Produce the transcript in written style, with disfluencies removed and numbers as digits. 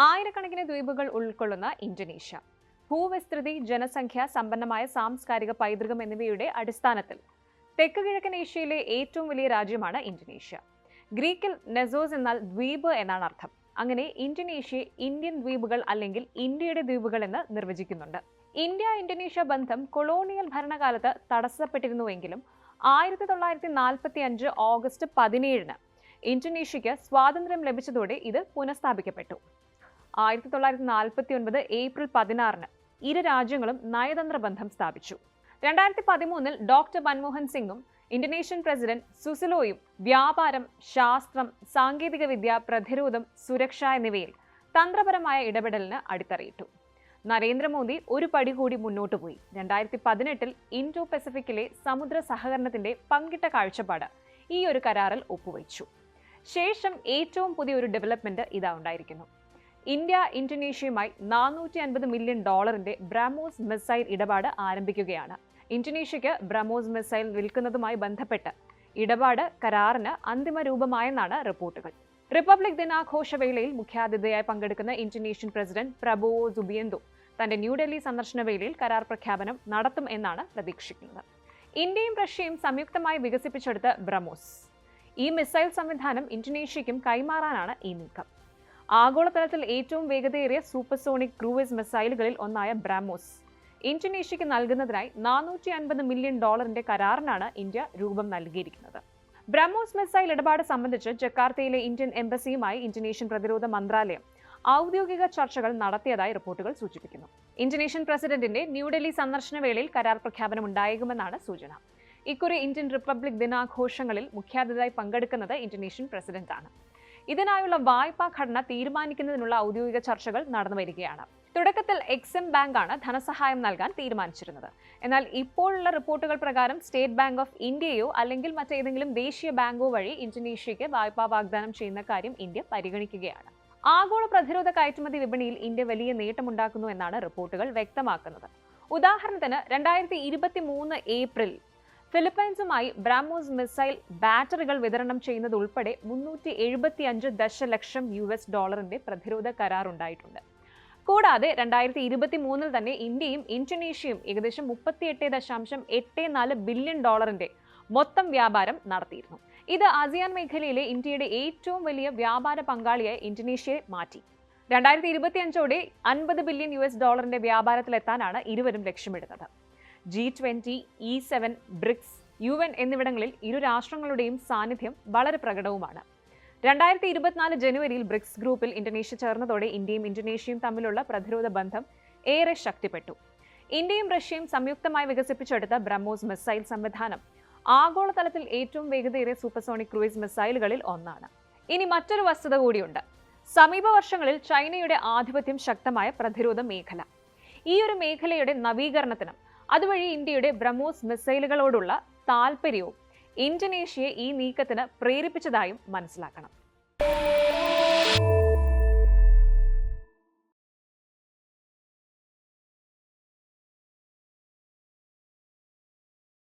ആയിരക്കണക്കിന് ദ്വീപുകൾ ഉൾക്കൊള്ളുന്ന ഇന്തോനേഷ്യ ഭൂവിസ്തൃതി, ജനസംഖ്യ, സമ്പന്നമായ സാംസ്കാരിക പൈതൃകം എന്നിവയുടെ അടിസ്ഥാനത്തിൽ തെക്ക് കിഴക്കൻ ഏഷ്യയിലെ ഏറ്റവും വലിയ രാജ്യമാണ് ഇന്തോനേഷ്യ. ഗ്രീക്കിൽ നെസോസ് എന്നാൽ ദ്വീപ് എന്നാണ് അർത്ഥം. അങ്ങനെ ഇന്തോനേഷ്യയെ ഇന്ത്യൻ ദ്വീപുകൾ അല്ലെങ്കിൽ ഇന്ത്യയുടെ ദ്വീപുകൾ എന്ന് നിർവചിക്കുന്നുണ്ട്. ഇന്ത്യ-ഇന്തോനേഷ്യ ബന്ധം കൊളോണിയൽ ഭരണകാലത്ത് തടസ്സപ്പെട്ടിരുന്നുവെങ്കിലും 1945 ഓഗസ്റ്റ് 17-ന് ഇന്തോനേഷ്യയ്ക്ക് സ്വാതന്ത്ര്യം ലഭിച്ചതോടെ ഇത് പുനഃസ്ഥാപിക്കപ്പെട്ടു. 1949 ഏപ്രിൽ 16-ന് ഇരു രാജ്യങ്ങളും നയതന്ത്ര ബന്ധം സ്ഥാപിച്ചു. 2013-ൽ ഡോക്ടർ മൻമോഹൻ സിംഗും ഇന്തോനേഷ്യൻ പ്രസിഡന്റ് സുസിലോയും വ്യാപാരം, ശാസ്ത്രം, സാങ്കേതികവിദ്യ, പ്രതിരോധം, സുരക്ഷ എന്നിവയിൽ തന്ത്രപരമായ ഇടപെടലിന് അടിത്തറയിട്ടു. നരേന്ദ്രമോദി ഒരു പടി കൂടി മുന്നോട്ട് പോയി. 2018-ൽ ഇൻഡോ പസഫിക്കിലെ സമുദ്ര സഹകരണത്തിന്റെ പങ്കിട്ട കാഴ്ചപ്പാട് ഈ ഒരു കരാറിൽ ഒപ്പുവെച്ചു. ശേഷം ഏറ്റവും പുതിയൊരു ഡെവലപ്മെന്റ് ഇതാ ഉണ്ടായിരിക്കുന്നു. ഇന്ത്യ ഇന്തോനേഷ്യയുമായി $450 മില്യൺ ബ്രഹ്മോസ് മിസൈൽ ഇടപാട് ആരംഭിക്കുകയാണ്. ഇന്തോനേഷ്യയ്ക്ക് ബ്രഹ്മോസ് മിസൈൽ വിൽക്കുന്നതുമായി ബന്ധപ്പെട്ട് ഇടപാട് കരാറിന് അന്തിമ രൂപമായെന്നാണ് റിപ്പോർട്ടുകൾ. റിപ്പബ്ലിക് ദിനാഘോഷവേളയിൽ മുഖ്യാതിഥിയായി പങ്കെടുക്കുന്ന ഇന്തോനേഷ്യൻ പ്രസിഡന്റ് പ്രബോവോ സുബിയന്തോ തന്റെ ന്യൂഡൽഹി സന്ദർശന വേളയിൽ കരാർ പ്രഖ്യാപനം നടത്തും എന്നാണ് പ്രതീക്ഷിക്കുന്നത്. ഇന്ത്യയും റഷ്യയും സംയുക്തമായി വികസിപ്പിച്ചെടുത്ത ബ്രഹ്മോസ് ഈ മിസൈൽ സംവിധാനം ഇന്തോനേഷ്യയ്ക്കും കൈമാറാനാണ് ഈ നീക്കം. ആഗോളതലത്തിൽ ഏറ്റവും വേഗതയേറിയ സൂപ്പർസോണിക് ക്രൂയിസ് മിസൈലുകളിൽ ഒന്നായ ബ്രഹ്മോസ് ഇന്തോനേഷ്യയ്ക്ക് നൽകുന്നതിനായി $450 മില്യൺ കരാറിനാണ് ഇന്ത്യ രൂപം നൽകിയിരിക്കുന്നത്. ബ്രഹ്മോസ് മിസൈൽ ഇടപാട് സംബന്ധിച്ച് ജക്കാർത്തയിലെ ഇന്ത്യൻ എംബസിയുമായി ഇന്തോനേഷ്യൻ പ്രതിരോധ മന്ത്രാലയം ഔദ്യോഗിക ചർച്ചകൾ നടത്തിയതായി റിപ്പോർട്ടുകൾ സൂചിപ്പിക്കുന്നു. ഇന്തോനേഷ്യൻ പ്രസിഡന്റിന്റെ ന്യൂഡൽഹി സന്ദർശന വേളയിൽ കരാർ പ്രഖ്യാപനം ഉണ്ടായേക്കുമെന്നാണ് സൂചന. ഇക്കുറി ഇന്ത്യൻ റിപ്പബ്ലിക് ദിനാഘോഷങ്ങളിൽ മുഖ്യാതിഥിയായി പങ്കെടുക്കുന്നത് ഇന്തോനേഷ്യൻ പ്രസിഡന്റാണ്. ഇതിനായുള്ള വായ്പാ ഘടന തീരുമാനിക്കുന്നതിനുള്ള ഔദ്യോഗിക ചർച്ചകൾ നടന്നു വരികയാണ്. തുടക്കത്തിൽ എക്സിം ബാങ്കാണ് ധനസഹായം നൽകാൻ തീരുമാനിച്ചിരുന്നത്. എന്നാൽ ഇപ്പോഴുള്ള റിപ്പോർട്ടുകൾ പ്രകാരം സ്റ്റേറ്റ് ബാങ്ക് ഓഫ് ഇന്ത്യയോ അല്ലെങ്കിൽ മറ്റേതെങ്കിലും ദേശീയ ബാങ്കോ വഴി ഇന്തോനേഷ്യയ്ക്ക് വായ്പാ വാഗ്ദാനം ചെയ്യുന്ന കാര്യം ഇന്ത്യ പരിഗണിക്കുകയാണ്. ആഗോള പ്രതിരോധ കയറ്റുമതി വിപണിയിൽ ഇന്ത്യ വലിയ നേട്ടമുണ്ടാക്കുന്നു എന്നാണ് റിപ്പോർട്ടുകൾ വ്യക്തമാക്കുന്നത്. ഉദാഹരണത്തിന് 2023 ഏപ്രിൽ ഫിലിപ്പൈൻസുമായി ബ്രഹ്മോസ് മിസൈൽ ബാറ്ററികൾ വിതരണം ചെയ്യുന്നത് ഉൾപ്പെടെ $375 ദശലക്ഷം പ്രതിരോധ കരാർ ഉണ്ടായിട്ടുണ്ട്. കൂടാതെ 2023-ൽ തന്നെ ഇന്ത്യയും ഇന്തോനേഷ്യയും ഏകദേശം $38.84 ബില്യൺ മൊത്തം വ്യാപാരം നടത്തിയിരുന്നു. ഇത് ആസിയാൻ മേഖലയിലെ ഇന്ത്യയുടെ ഏറ്റവും വലിയ വ്യാപാര പങ്കാളിയായി ഇന്തോനേഷ്യയെ മാറ്റി. 2025ഓടെ $50 ബില്യൺ വ്യാപാരത്തിലെത്താനാണ് ഇരുവരും ലക്ഷ്യമിടുന്നത്. G20, E7, ബ്രിക്സ്, UN എന്നിവിടങ്ങളിൽ ഇരു രാഷ്ട്രങ്ങളുടെയും സാന്നിധ്യം വളരെ പ്രകടവുമാണ്. 2024 ജനുവരിയിൽ ബ്രിക്സ് ഗ്രൂപ്പിൽ ഇന്തോനേഷ്യ ചേർന്നതോടെ ഇന്ത്യയും ഇന്തോനേഷ്യയും തമ്മിലുള്ള പ്രതിരോധ ബന്ധം ഏറെ ശക്തിപ്പെട്ടു. ഇന്ത്യയും റഷ്യയും സംയുക്തമായി വികസിപ്പിച്ചെടുത്ത ബ്രഹ്മോസ് മിസൈൽ സംവിധാനം ആഗോളതലത്തിൽ ഏറ്റവും വേഗതയേറിയ സൂപ്പർസോണിക് ക്രൂയിസ് മിസൈലുകളിൽ ഒന്നാണ്. ഇനി മറ്റൊരു വസ്തുത കൂടിയുണ്ട്. സമീപ വർഷങ്ങളിൽ ചൈനയുടെ ആധിപത്യം ശക്തമായ പ്രതിരോധ മേഖല. ഈ ഒരു മേഖലയുടെ നവീകരണത്തിനും അതുവഴി ഇന്ത്യയുടെ ബ്രഹ്മോസ് മിസൈലുകളോടുള്ള താൽപര്യവും ഇന്തോനേഷ്യയെ ഈ നീക്കത്തിന് പ്രേരിപ്പിച്ചതായും മനസ്സിലാക്കണം.